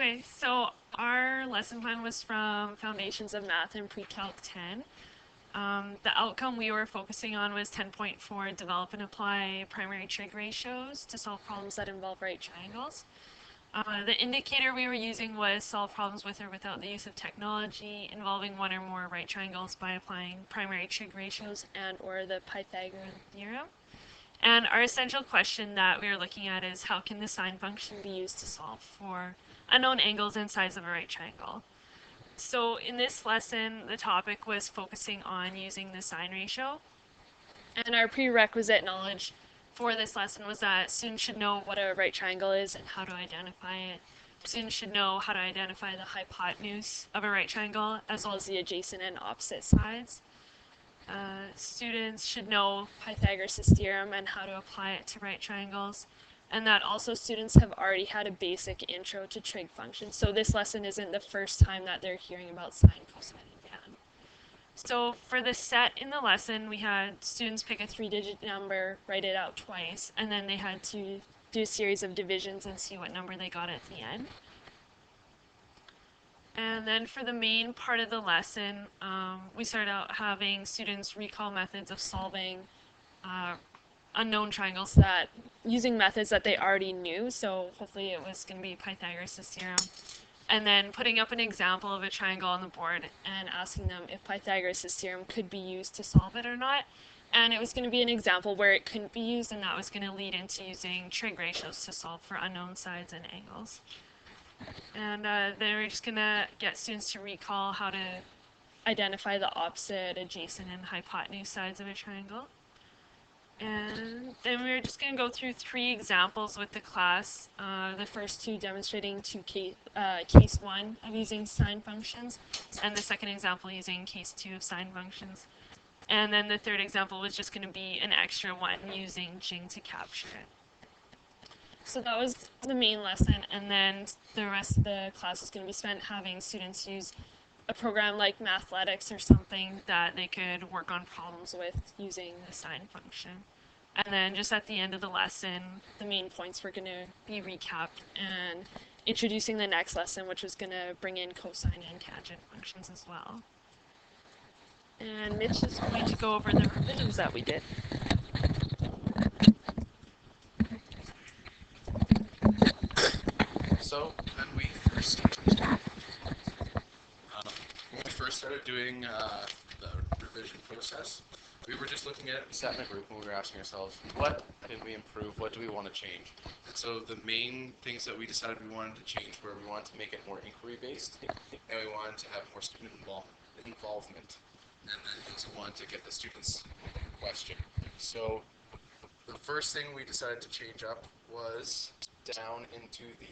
Okay, so our lesson plan was from Foundations of Math and Pre-Calc 10. The outcome we were focusing on was 10.4, develop and apply primary trig ratios to solve problems that involve right triangles. The indicator we were using was solve problems with or without the use of technology involving one or more right triangles by applying primary trig ratios and or the Pythagorean theorem. And our essential question that we are looking at is how can the sine function be used to solve for unknown angles and sides of a right triangle? So in this lesson, the topic was focusing on using the sine ratio. And our prerequisite knowledge for this lesson was that students should know what a right triangle is and how to identify it. Students should know how to identify the hypotenuse of a right triangle as well as the adjacent and opposite sides. Students should know Pythagoras' theorem and how to apply it to right triangles, and that also students have already had a basic intro to trig functions. So this lesson isn't the first time that they're hearing about sine, cosine, and tan. So for the set in the lesson, we had students pick a 3-digit number, write it out twice, and then they had to do a series of divisions and see what number they got at the end. And then for the main part of the lesson, we started out having students recall methods of solving unknown triangles that using methods that they already knew. So hopefully it was going to be Pythagoras' theorem. And then putting up an example of a triangle on the board and asking them if Pythagoras' theorem could be used to solve it or not. And it was going to be an example where it couldn't be used, and that was going to lead into using trig ratios to solve for unknown sides and angles. And then we're just going to get students to recall how to identify the opposite, adjacent, and hypotenuse sides of a triangle. And then we're just going to go through 3 examples with the class. The first 2 demonstrating case 1 of using sine functions, and the second example using case 2 of sine functions. And then the third example was just going to be an extra one using Jing to capture it. So that was the main lesson, and then the rest of the class is going to be spent having students use a program like Mathletics or something that they could work on problems with using the sine function. And then just at the end of the lesson, the main points were going to be recapped and introducing the next lesson, which was going to bring in cosine and tangent functions as well. And Mitch is going to go over the revisions that we did. So when we first started doing the revision process, we were just looking at it, we sat in a group and we were asking ourselves, what can we improve? What do we want to change? So the main things that we decided we wanted to change were we wanted to make it more inquiry-based, and we wanted to have more student involvement, and then we also wanted to get the students question. So the first thing we decided to change up was down into the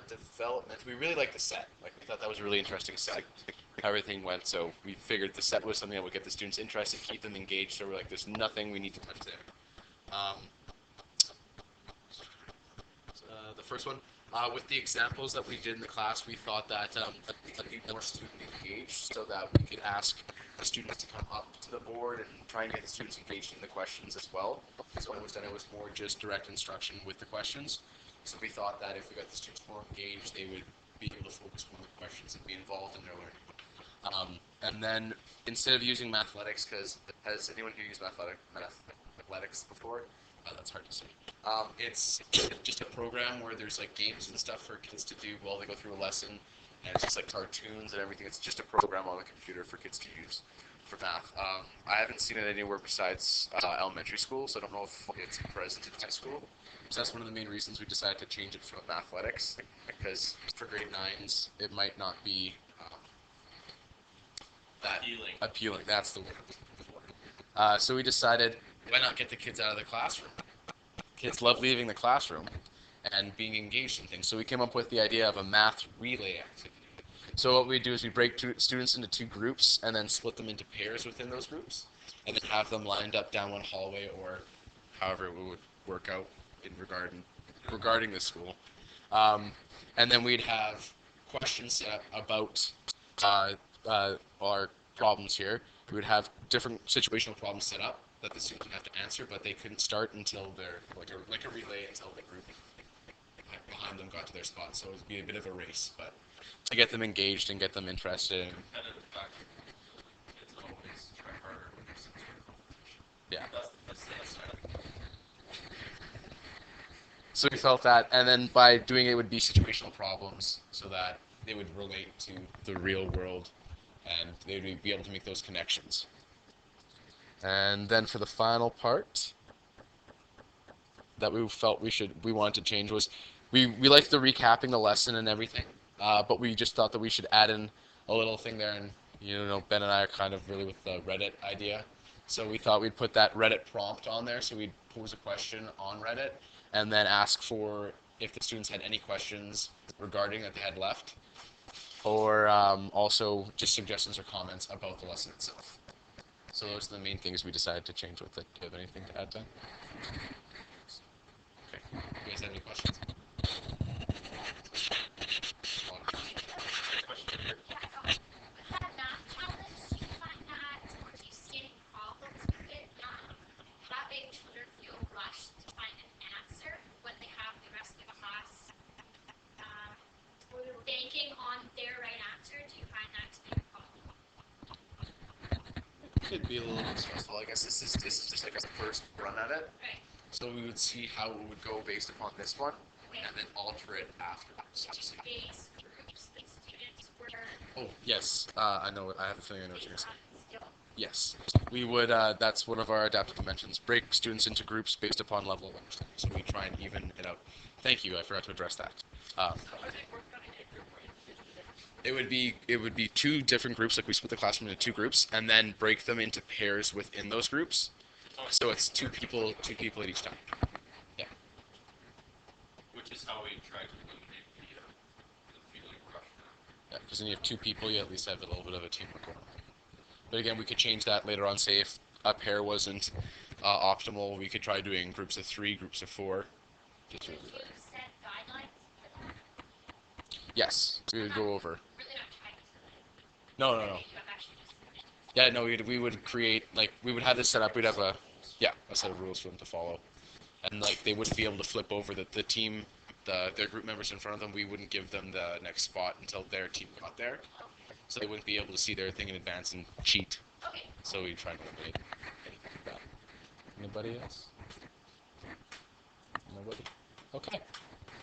development. We really liked the set. Like, we thought that was a really interesting set. How everything went, so we figured the set was something that would get the students interested, keep them engaged. So we're like, there's nothing we need to touch there. The first one, with the examples that we did in the class, we thought that that'd be more student engaged, so that we could ask the students to come up to the board and try and get the students engaged in the questions as well. So when it was done, it was more just direct instruction with the questions. So we thought that if we got the students more engaged, they would be able to focus more on the questions and be involved in their learning. And then instead of using Mathletics, because has anyone here used Mathletics before? That's hard to say. It's just a program where there's like games and stuff for kids to do while they go through a lesson, and it's just like cartoons and everything. It's just a program on the computer for kids to use for math. I haven't seen it anywhere besides elementary school, so I don't know if it's present in high school. So that's one of the main reasons we decided to change it from Mathletics, because for grade 9s, it might not be that appealing. That's the word. So we decided, why not get the kids out of the classroom? Kids love leaving the classroom and being engaged in things. So we came up with the idea of a math relay activity. So what we do is we break students into 2 groups and then split them into pairs within those groups, and then have them lined up down one hallway or however it would work out in regarding the school. And then we'd have questions set up about our problems here. We would have different situational problems set up that the students would have to answer, but they couldn't start until they're like a relay until the group behind them got to their spot. So it would be a bit of a race, but to get them engaged and get them interested. Competitive factor. Kids always try harder when there's some sort of competition. Yeah. That's the upside. So we felt that, and then by doing it would be situational problems, so that they would relate to the real world, and they would be able to make those connections. And then for the final part that we felt we wanted to change was we liked the recapping the lesson and everything, but we just thought that we should add in a little thing there, and Ben and I are kind of really with the Reddit idea, so we thought we'd put that Reddit prompt on there, so we'd pose a question on Reddit and then ask for if the students had any questions regarding that they had left, or also just suggestions or comments about the lesson itself. So those are the main things we decided to change with it. Do you have anything to add, Dan? Okay. You guys have any questions? Could be a little bit stressful. I guess this is just like a first run at it. Right. So we would see how it would go based upon this one, and then alter it afterwards. Oh yes, I know. I have a feeling I know what you're saying. Yes, we would. That's one of our adaptive dimensions. Break students into groups based upon level of understanding. So we try and even it out. Thank you. I forgot to address that. It would be two different groups, like we split the classroom into two groups, and then break them into pairs within those groups. So it's two people at each time. Yeah. Which is how we try to eliminate the feeling rush. Yeah, because when you have two people, you at least have a little bit of a teamwork going on. But again, we could change that later on. Say if a pair wasn't optimal, we could try doing groups of 3, groups of 4. Just really set guidelines for that? Yes, we would go over. No, no, no. Yeah, no, we would create, like, we would have this set up. We'd have a set of rules for them to follow, and like they wouldn't be able to flip over the team, their group members in front of them. We wouldn't give them the next spot until their team got there, so they wouldn't be able to see their thing in advance and cheat. Okay. So we try to eliminate anything like that. Anybody else? Nobody. Okay.